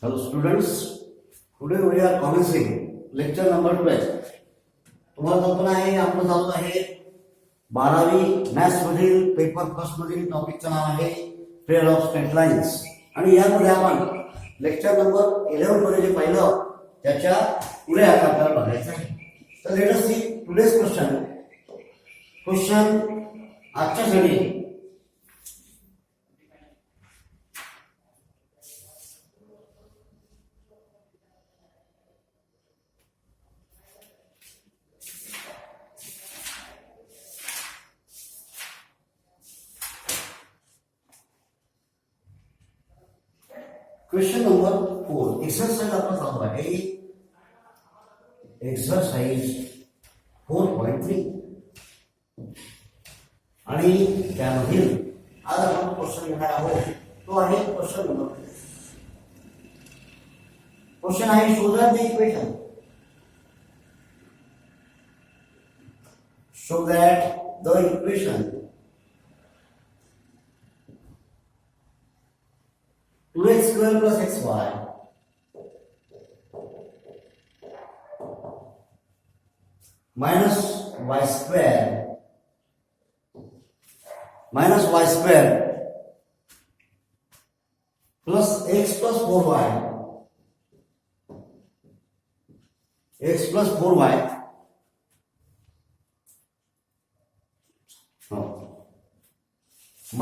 Hello students, today we are commencing lecture number 12. तुम्हाला कल्पना आहे आपण चालू आहे 12वी मॅथ्स मधील पेपर फर्स्ट मधील टॉपिकचं नाव आहे पेअर ऑफ स्ट्रेट लाईन्स आणि यामध्ये आपण लेक्चर नंबर 11 मध्ये जे पाहिलं त्याच्या पुढे आता आपल्याला बघायचं आहे. तर let us see today's question आजच्यासाठी क्वेश्चन नंबर 4 एक्सरसाइज आपण चालू आहे एक्सरसाइज 4.3 आणि त्यामधील आज आपण क्वेश्चन घेणार आहोत तो आहे क्वेश्चन नंबर क्वेश्चन आहे show that the equation x square plus xy minus y square plus x plus 4y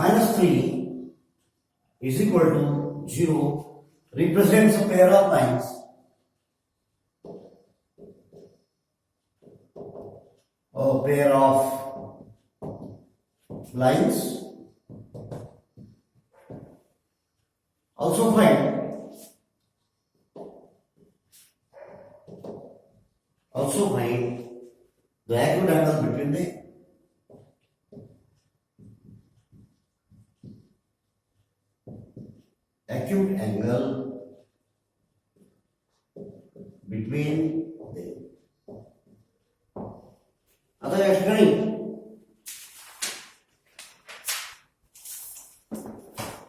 minus 3 is equal to 0 represents a pair of lines also find the acute angle between the आता या ठिकाणी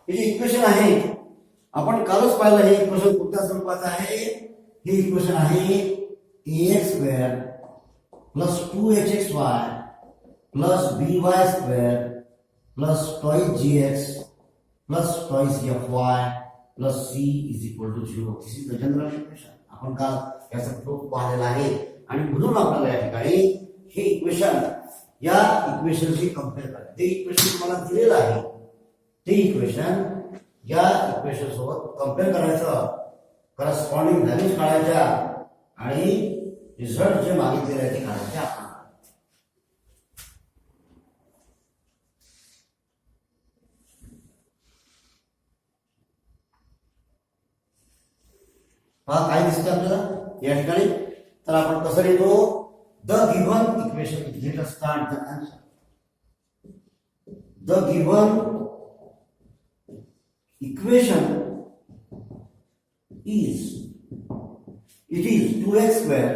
हे equation आहे आपण कालच पाहिलं हे equation कोणत्या स्वरूपाचं आहे हे इक्वेशन आहे ax square plus 2hxy plus by square plus twice gx plus twice fy plus c is equal to 0. This is the general equation. आपण काल याचा प्रूफ पाहिलेला आहे आणि म्हणून आपल्याला या ठिकाणी हे इक्वेशन या इक्वेशनशी कंपेअर करा. ते इक्वेशन तुम्हाला दिलेलं आहे ते इक्वेशन या इक्वेशन सोबत कंपेअर करायचं करस्पॉन्डिंग व्हॅल्यूज काढायच्या आणि रिझल्ट जे मागितलेले आहे ते काढायचे आपण. पहा काय दिसतं आपल्याला या ठिकाणी. तर आपण कसं लिहितो the given equation let us start the answer. The given equation is 2x square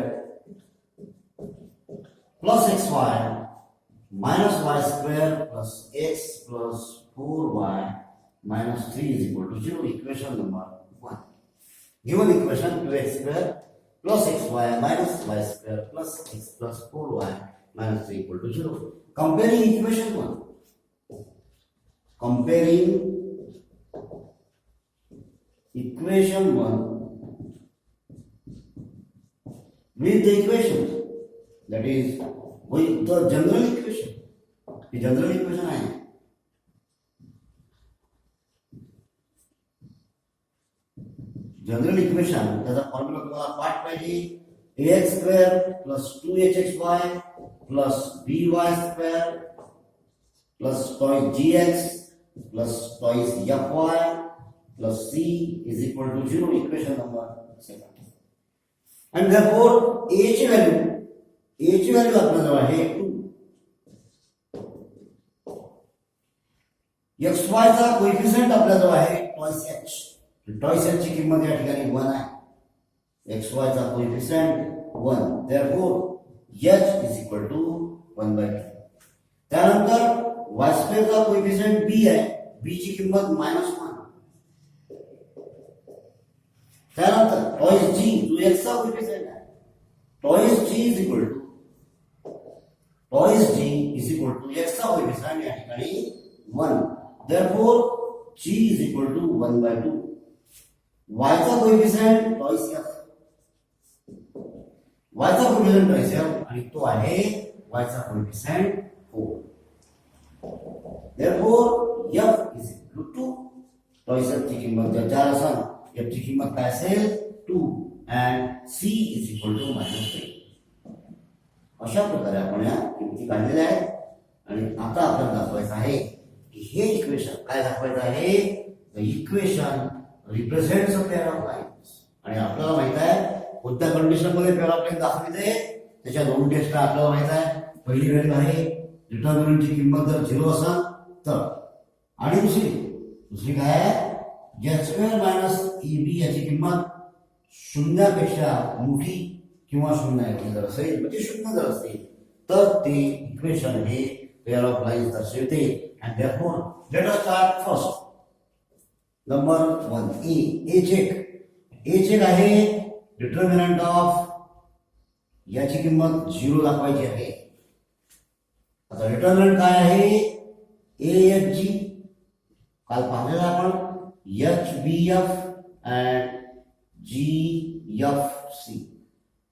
plus xy minus y square plus x plus 4y minus 3 is equal to 0. Equation number 1. Given equation 2x square plus xy minus y square plus x plus 4y minus 3 equal to 0. Comparing equation 1. Comparing equation 1 with the equation that is with the general equation. The general equation आहे general equation त्याचा formula तुम्हाला पाठ पाहिजे ax square plus 2hxy plus by square plus twice gx plus twice fy plus c is equal to 0. Equation number 2. and therefore a ची value आपल्याजवळ आहे 2. xy चा coefficient आपल्याजवळ आहे twice h. twice h ची किंमत या ठिकाणी 1 आहे. xy चा coefficient 1. therefore h is equal to 1/2. त्यानंतर y स्क्वेअर चा कोएफिशिएंट b आहे. b ची किंमत -1. त्यानंतर टॉईस जी जो एक्सचा कोएफिशियंट आहे, twice G is equal to एक्सचा कोएफिशियंट या ठिकाणी 1. Therefore G is equal to 1/2. वायचा कोएफिशियंट टॉईस एफ, वायचा कोएफिशियंट टॉईस एफ आणि तो आहे वायचा coefficient 4. Therefore F is equal to twice F ची किंमत जर 4 असेल, एफ ची किंमत काय असेल 2 and c is equal to -3. अशा प्रकारे आपण या किमती काढलेल्या आहेत आणि आता आपल्याला दाखवायचं आहे की हे इक्वेशन काय दाखवायचं आहे, the equation represents a pair of lines. आणि आपल्याला माहित आहे कोणत्या कंडिशन मध्ये पेअर ऑफ लाईन दाखवते, त्याच्या दोन टेस्ट आपल्याला माहित आहे. पहिली व्हॅल्यू आहे डिटर्मिनंटची किंमत जर 0 असेल तर, आणि दुसरी काय आहे h² - EB याची किंमत शून्यापेक्षा मोठी किंवा शून्य जर असेल, म्हणजे शून्य जर असेल तर ते इक्वेशन हे पेअर ऑफ लाईन्स दर्शवते. And therefore let us start first. Number 1 a check आहे डिटर्मिनंट ऑफ याची किंमत 0 दाखवायची आहे. आता डिटर्मिनंट काय आहे AHG, काल पाहिलेला आपण HBF अँड GFC.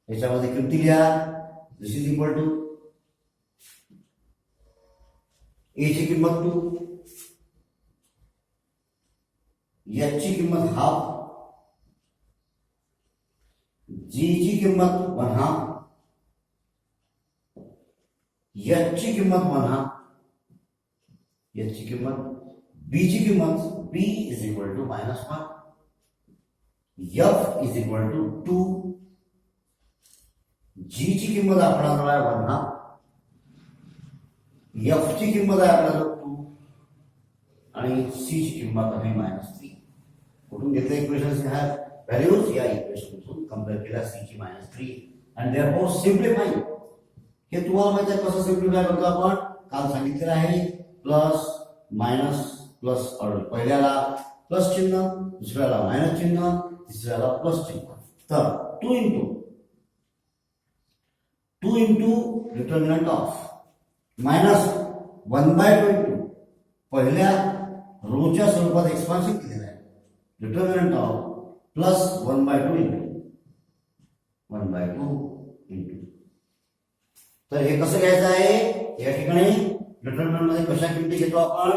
याच्यामध्ये किमती लिहा. दिस इज इक्वल टू ए ची किंमत 2, एच ची किंमत हाफ, जी ची किंमत 1/2, एच ची किंमत 1/2, एच ची किंमत, बी ची किंमत b is equal to -1, f is equal to 2, g ची किंमत आपल्याला आहे 1/2, एफ ची किंमत आहे आपल्याला 2 आणि सी ची किंमत आहे -3. कुठून घेतलं इक्वेशन ह्या व्हॅल्यूज, या इक्वेशनपासून कंपेअर केला सी ची -3. And therefore simplify. हे तुम्हाला माहिती आहे कसं सिम्प्लिफाय करतो आपण, काल सांगितलेलं आहे. प्लस मायनस प्लस, पहिल्याला प्लस चिन्ह, दुसऱ्याला मायनस चिन्ह, तिसऱ्याला प्लस चिन्ह. तर 2 इंटू डिटर्मिनंट ऑफ -1/22 पहिल्या रोच्या स्वरूपात एक्सपान्शन केलेलं आहे. Determinant of plus 1/2 into. तर हे कसं घ्यायचं आहे, या ठिकाणी डिटर्मिनंट मध्ये कशा किमती घेतो आपण,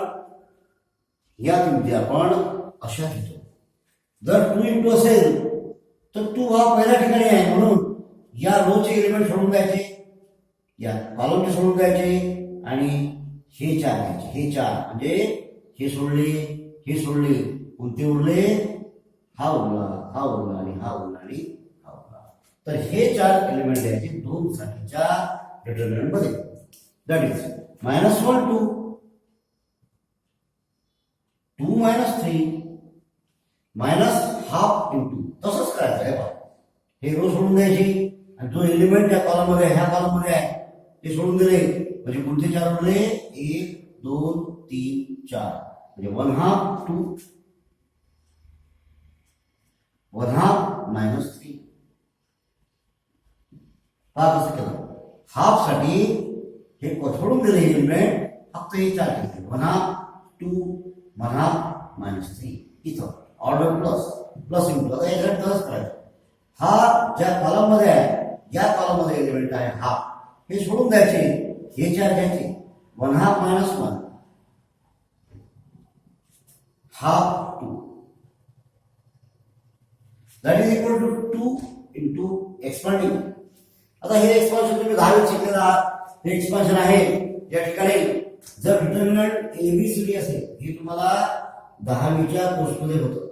या किमती आपण अशा घेतो. जर 2 इंटू असेल तर 2 हा पहिल्या ठिकाणी आहे, म्हणून या रोचे एलिमेंट सोडून द्यायचे, या कॉलमचे सोडून द्यायचे आणि हे 4 घ्यायचे. हे 4 म्हणजे हे सोडले, हे सोडले, कोणते उरले, हा उरला, हा उरला आणि हा उरला आणि हा उरला. तर हे 4 एलिमेंट द्यायचे 2 साठीच्या डिटर्मिनंट मध्ये. That is -1 2 -3 -½ into. तसंच करायचं आहे बा, हे रो सोडून द्यायची आणि जो एलिमेंट या कॉलम मध्ये, ह्या कॉलम मध्ये आहे ते सोडून दिले, म्हणजे कोणते 4 उरले, 1 2 3 4, म्हणजे 1/2 2 1/2 -3. पहा कसं केलं. हाफ साठी हे सोडून दिले एलिमेंट, फक्त हे 4 घेतले, 1/2 2 1/2 -3. इथं ऑर्डर प्लस इंटू. आता याच्यात तसंच करायचं. हा ज्या कॉलम मध्ये आहे, या कॉलम मध्ये एलिमेंट आहे हा, हे सोडून द्यायचे, हे 4 घ्यायचे, 1/2 -1 ½ 2. That is equal to 2 into expanding. आता हे एक्सपान्शन तुम्ही 10वीत शिकलेलं आहात. हे एक्सपान्शन आहे. या ठिकाणी जर डिटर्मिनंट ABCD असेल, हे तुम्हाला 10वीच्या कोर्समध्ये होतं.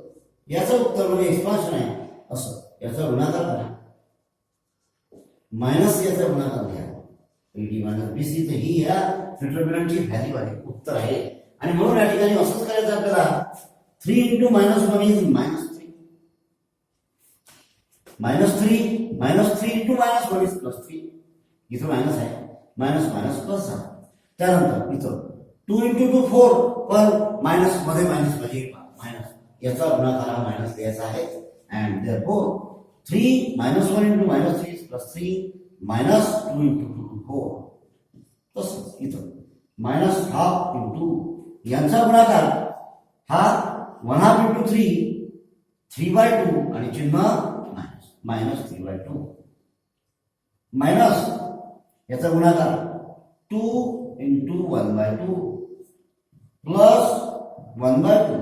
याचं उत्तर म्हणजे एक्सपान्शन आहे असं, याचा गुणाकार करा, मायनस याचा गुणाकार घ्या, AD - BC. तर ही या डिटर्मिनंटची व्हॅल्यू आहे, उत्तर आहे. आणि म्हणून या ठिकाणी असंच करायचं आपल्याला. 3 इंटू -1 इज -3, -3 इंटू -1 इज +3. इथं मायनस आहे, मायनस प्लस झाला. त्यानंतर इथं 2 इंटू 2 4, पण मायनस मध्ये मायनस म्हणजे मायनस, याचा गुणाकार हा मायनस द्यायचा आहे. and therefore 3 minus 1 into minus 3 is plus 3 minus 2 into 2 4 plus इथं minus half into यांचा गुणाकार हा 1 half into 3 by 2 आणि चिन्ह minus 3 by 2 minus याचा गुणाकार 2 into 1 by 2 plus 1 by 2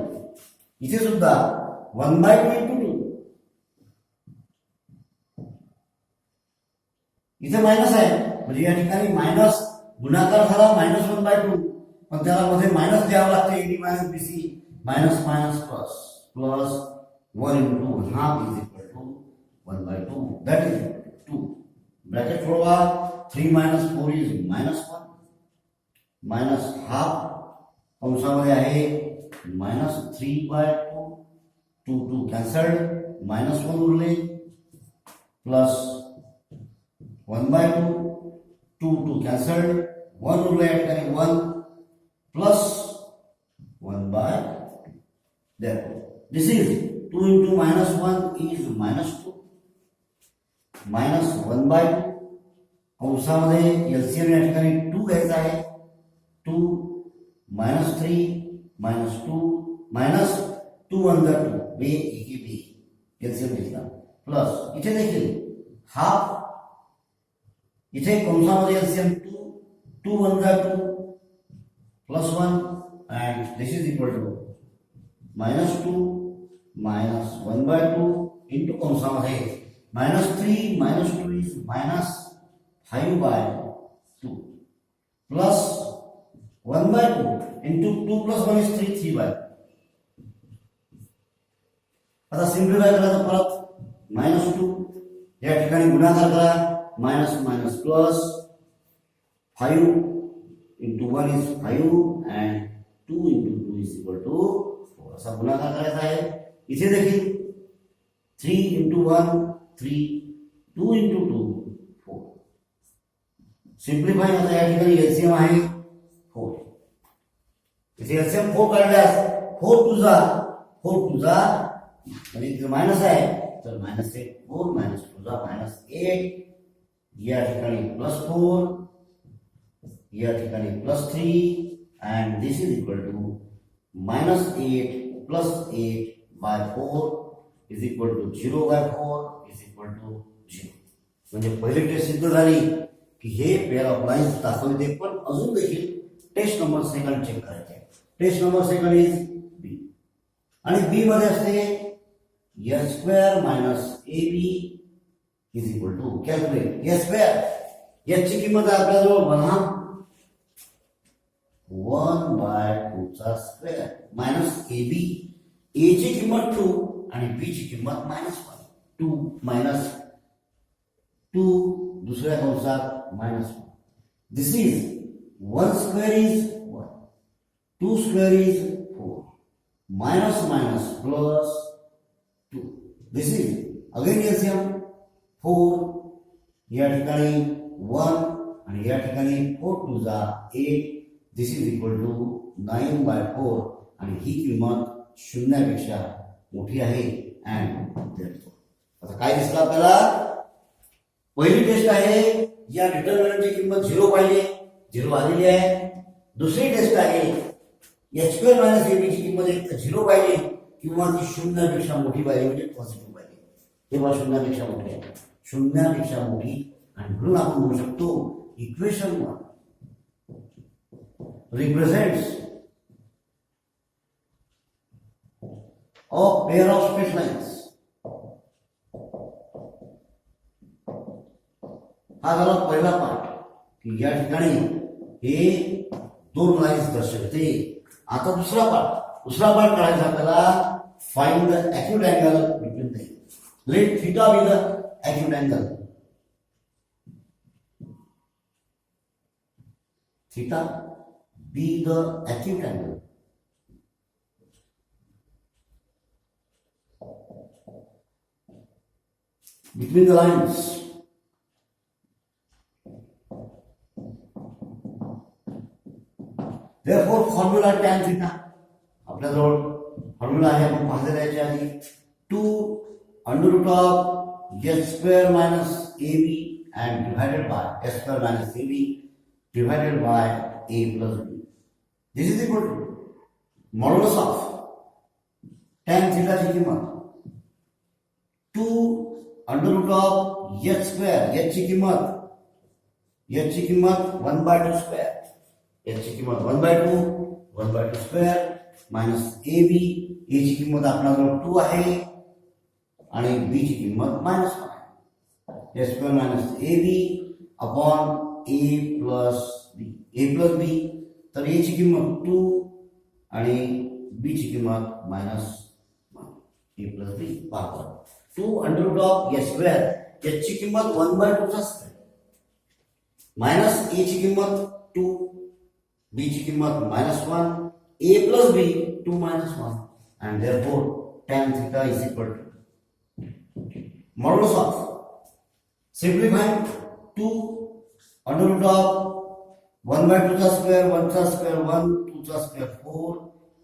इथे सुद्धा 1 by 2 into 2 इथे मायनस आहे म्हणजे या ठिकाणी मायनस गुणाकार झाला मायनस 1 by 2 पण त्याला मध्ये मायनस द्यावं लागते ad minus bc minus minus plus plus 1 into 1 half is equal to 1 by 2 that is 2 bracket सोडवा 3 minus 4 is minus 1 minus half कंसामध्ये आहे minus 3 by 2 2 cancelled minus 1 उरले plus 1 by 2 2 cancelled 1 उरले या ठिकाणी 1 plus 1 by 2 therefore this is 2 into minus 1 is minus 2 minus 1 by 2 कंसामध्ये LCM या ठिकाणी 2 घ्यायचा आहे 2 minus 3 minus 2 minus 2 1 2 बे एकी बी एलसीएम घेतला प्लस इथे देखील हाफ इथे कंसामध्ये LCM 2 1 2 plus 1 and this is equal to minus 2 minus 1 by 2 into कंसामध्ये minus 3 minus 2 is minus 5 by 2 plus 1 by 2 into 2 plus 1 is 3 by 2 आता सिम्प्लिफाय करायचं परत minus 2 या ठिकाणी गुणाकार करा minus minus plus 5 into 1 is 5 and 2 into 2 is equal to 4 असा गुणाकार करायचा आहे इथे देखील 3 into 1 3 2 into 2 4 सिम्प्लिफाय आता या ठिकाणी एलसीएम आहे 4 इथे एलसीएम 4 काढल्यास 4 टू जा म्हणजे इथे मायनस आहे तर मायनस 4 मायनस 2 जा मायनस 8 या ठिकाणी प्लस 4 या ठिकाणी plus 3 and this is equal to minus 8 plus 8 by 4 is equal to 0 by 4 is equal to 0 म्हणजे पहिली टेस्ट सिद्ध झाली की हे पेअर ऑफ लाईन्स दाखवते पण अजून देखील टेस्ट नंबर सेकंड चेक करायचे test number second is b आणि बी मध्ये असते s square minus ab is equal to calculate s square याची किंमत आहे आपल्याजवळ 1 by 2 चा स्क्वेअर मायनस ab a ची किंमत 2 आणि b ची किंमत -1 2 minus 2 दुसऱ्या कंसात -1 this is 1 square is 1 2 square is 4 minus minus plus 2 this is again LCM 4 या ठिकाणी 1 आणि या ठिकाणी 4 टू जा 8 दिस इज इक्वल टू 9 by 4 आणि ही किंमत शून्यापेक्षा मोठी आहे अँड आता काय दिसलं आपल्याला पहिली टेस्ट आहे या डिटर्मिनंटची किंमत 0 पाहिजे 0 आलेली आहे दुसरी टेस्ट आहे h स्क्वेअर मायनस ab ची किंमत एक तर 0 पाहिजे किंवा ती शून्यापेक्षा मोठी पाहिजे म्हणजे पॉझिटिव्ह पाहिजे तेव्हा शून्यापेक्षा मोठी आहे शून्यापेक्षा मोठी आणि म्हणून आपण म्हणू शकतो equation 1 represents a pair of straight lines हा झाला पहिला पार्ट की या ठिकाणी हे दोन लाईन्स दर्शवते आता दुसरा पार्ट काढायचा आपल्याला find the acute angle between them let theta be the acute angle theta be the acute angle between the lines therefore formula tan theta आपल्याजवळ फॉर्म्युला आहे आपण पाहिलेला याच्या आधी 2 under root of s square minus ab and divided by s square minus ab divided by a plus b. This is equal to modulus of tan theta ची किंमत 2 under root of h square, h ची किंमत 1/2 square, h ची किंमत 1/2 square minus ab, a ची किंमत आपल्याजवळ 2 आहे आणि b ची किंमत -1 आहे. s square minus ab upon a plus b, तर a ची किंमत 2 आणि b ची किंमत -1, a plus b बरोबर 2 under root of s square, h ची किंमत 1/2 चा स्क्वेअर मायनस a ची किंमत 2, b ची किंमत -1, a plus b 2 minus 1, and therefore tan theta is equal to modulus of simplifying 2 under root of 1/2 चा स्क्वेअर, 1 चा स्क्वेअर 1, 2 चा square 4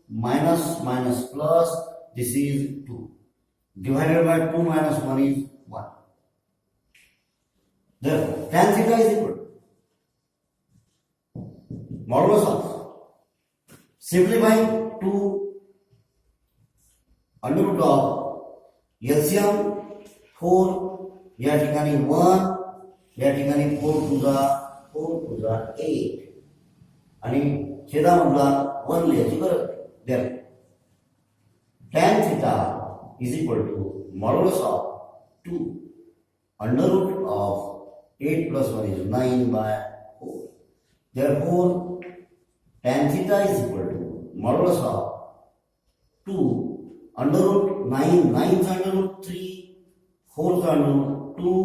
minus plus, this is 2 divided by 2 minus 1 is 1. Therefore tan theta is equal to modulus of simplifying 2 under root of LCM 4, या ठिकाणी 1, या ठिकाणी 4 to the 8 आणि छेदामधला 1 लिहायची गरज नाही. Tan theta is equal to modulus of 2 under root of 8 plus 1 is 9/4. Therefore tan theta is equal to modulus of 2 under root 9, 9 is under root 3, 4 is under root 2,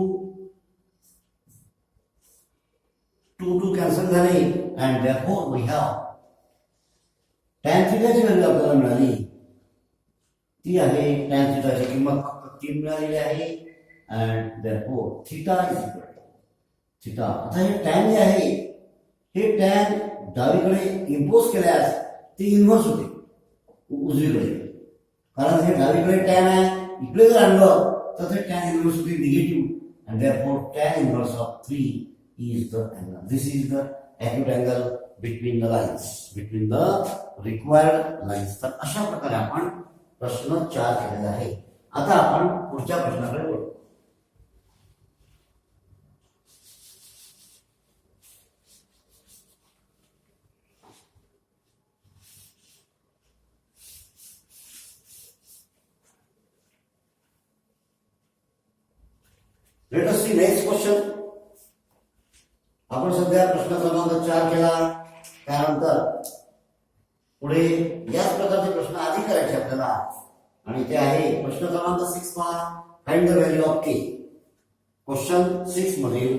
2 cancel झाले, and therefore we have tan theta ची value आपल्याला मिळाली, ती आहे tan theta ची किंमत फक्त 3 मिळालेली आहे, and therefore theta is equal to theta. आता हे tan जे आहे हे tan डावीकडे इम्पोज केल्यास ते इन्व्हर्स होते उजवीकडे, कारण हे डावीकडे tan आहे, इकडे जर आणलं तर ते tan इन्व्हर्स होते negative, and therefore tan inverse of 3 is the angle. This is the acute angle between the lines, between the required lines. तर अशा प्रकारे आपण प्रश्न 4 केलेला आहे. आता आपण पुढच्या प्रश्नाकडे वळू. Let us see next question. आपण सध्या प्रश्न क्रमांक 4 केला, त्यानंतर पुढे याच प्रकारचे प्रश्न आधी करायचे आपल्याला, आणि ते आहे प्रश्न क्रमांक 6 पहा. Find the value of k. Question 6 मधील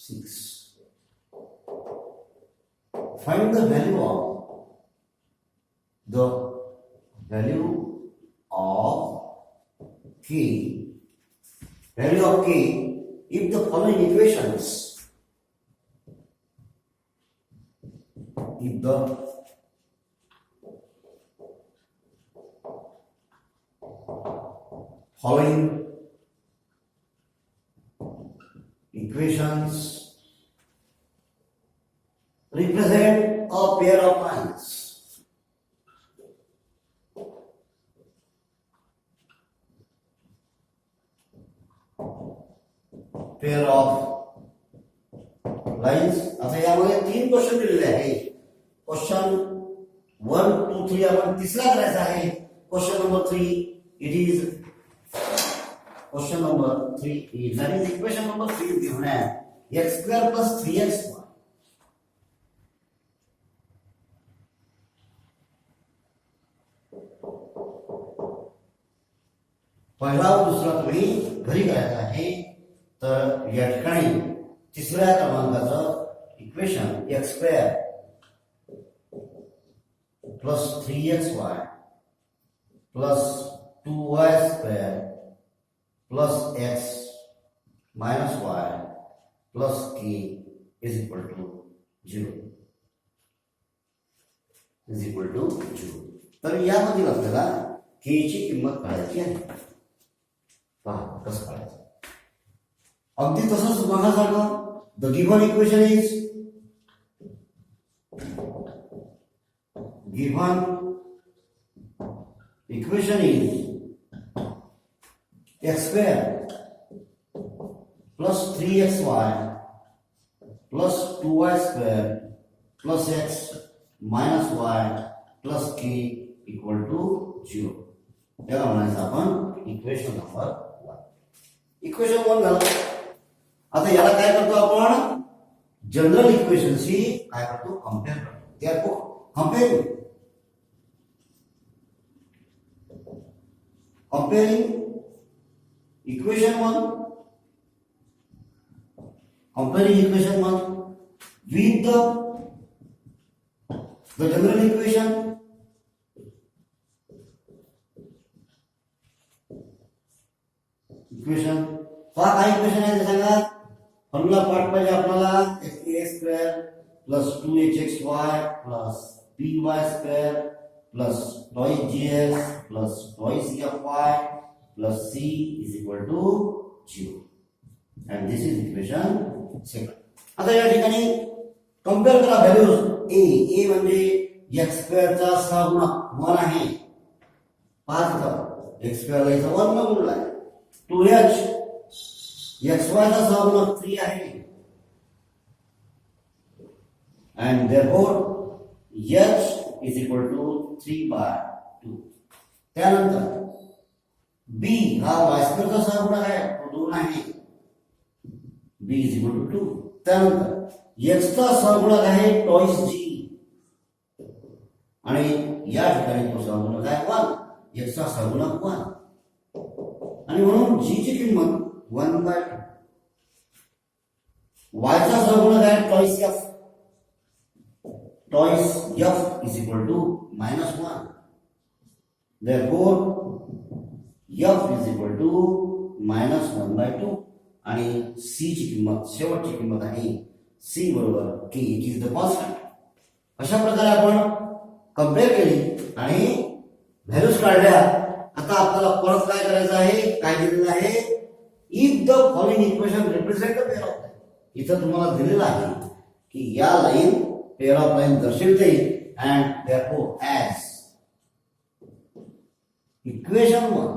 6 find the value of k, value of k if the following equations, if the following equations represent a pair of lines. Pair of lines. आता यामध्ये 3 क्वेश्चन दिलेले आहे. Question 1, 2, 3 आपण तिसरा करायचा आहे. Question number 3 it is question number 3 is, that is equation number 3 given as x square plus 3xy. पहिला दुसरा तुम्ही घरी करायचा आहे. तर या ठिकाणी तिसऱ्या क्रमांकाचं equation x square plus 3xy plus 2y square plus x minus y plus k is equal to 0. तर यामधील आपल्याला के ची किंमत काढायची आहे. पहा कसं काढायचं. अगदी तसंच बघासारखं. The given equation is x square plus 3xy plus 2y square plus x minus y plus k equal to 0. याला म्हणायचं आपण इक्वेशन नंबर 1. इक्वेशन 1 झालं. आता याला काय करतो आपण, जनरल इक्वेशनशी काय करतो, कंपेअर करतो. त्याको comparing equation 1 with the general equation. पहा काय इक्वेशन आहे ते सांगा. फॉर्म्युला पार्ट पाहिजे आपल्याला. x square plus 2hxy plus py square plus twice gs plus twice fy plus c is equal to 0. And this is equation 2. आता या ठिकाणी कंपेअर करा व्हॅल्यूज. a म्हणजे x स्क्वेअर चा सहागुणक 1 आहे. 5 होता x स्क्वेअर ला इथं 1 न गुणलाय. 2h xy चा सहागुणक 3 आहे. And therefore h is equal to 3/2. त्यानंतर b हा y स्क्वेअर चा सहागुणक आहे, तो 2 आहे. b is equal to 2. त्यानंतर x चा सहागुणक आहे टॉइस g आणि या ठिकाणी तो सहागुणक आहे 1. x चा सहागुणक 1 आणि म्हणून g ची किंमत 1/2. y चा सहागुणक आहे toys f. Twice f is equal to -1. Therefore, f is equal to -1/2. आणि c ची किंमत, शेवटची किंमत आहे c बरोबर k. It is the constant. अशा प्रकारे आपण कंपेअर केली आणि व्हॅल्यूज काढल्या. आता आपल्याला परत काय करायचं आहे, काय दिलेलं आहे, if the following equation represent the pair of line. इथं तुम्हाला दिलेलं आहे की या लाईन पेअर ऑफ लाईन दर्शवते. And therefore as equation 1